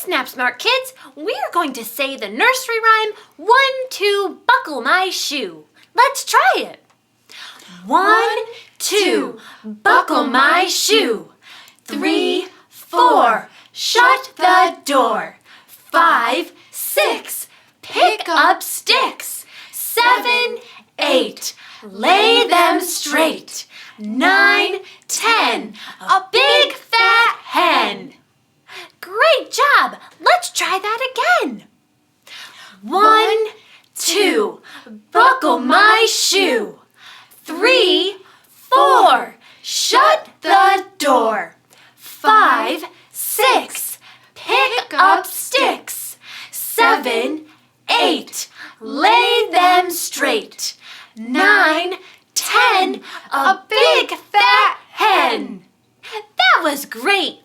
Snap Smart Kids! We're going to say the nursery rhyme, 1, 2, buckle my shoe. Let's try it. 1, 2, buckle my shoe. 3, 4, shut the door. 5, 6, pick up sticks. 7, 8, lay them straight. 9, 10, a big fat hen. Great job! Let's try that again. 1, 2, buckle my shoe. 3, 4, shut the door. 5, 6, pick up sticks. 7, 8, lay them straight. 9, 10, a big fat hen. That was great!